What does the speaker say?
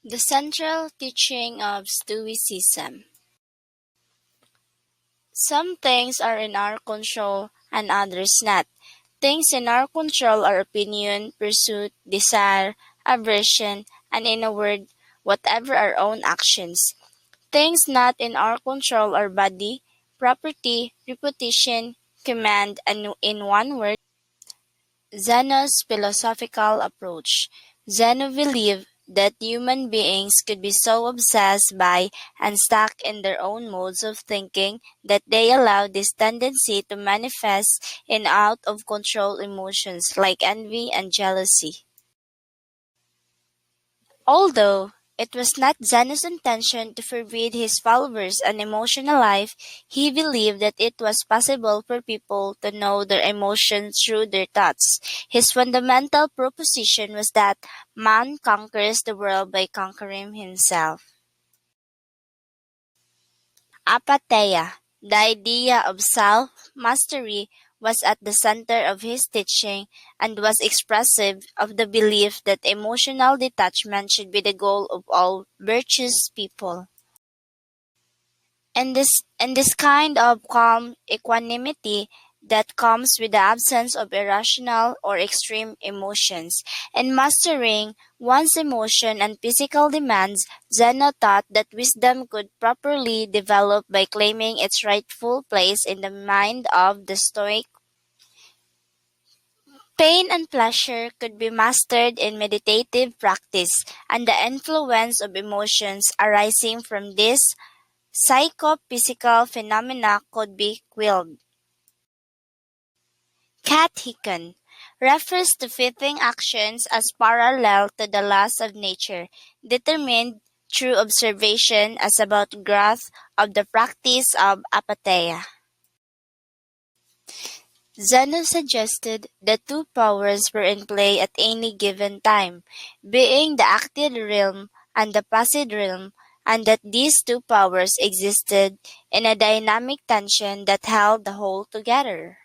The central teaching of Stoicism. Some things are in our control and others not. Things in our control are opinion, pursuit, desire, aversion, and in a word, whatever our own actions. Things not in our control are body, property, reputation, command, and in one word, Zeno's philosophical approach. Zeno believed that human beings could be so obsessed by and stuck in their own modes of thinking that they allow this tendency to manifest in out of control emotions like envy and jealousy. Although it was not Zeno's intention to forbid his followers an emotional life, he believed that it was possible for people to know their emotions through their thoughts. His fundamental proposition was that man conquers the world by conquering himself. Apatheia, the idea of self-mastery, was at the center of his teaching and was expressive of the belief that emotional detachment should be the goal of all virtuous people. And this kind of calm equanimity that comes with the absence of irrational or extreme emotions, and mastering one's emotion and physical demands, Zeno taught that wisdom could properly develop by claiming its rightful place in the mind of the Stoic. Pain and pleasure could be mastered in meditative practice, and the influence of emotions arising from these psychophysical phenomena could be quelled. Catechon refers to fitting actions as parallel to the laws of nature, determined through observation as about growth of the practice of apatheia. Zeno suggested that two powers were in play at any given time, being the active realm and the passive realm, and that these two powers existed in a dynamic tension that held the whole together.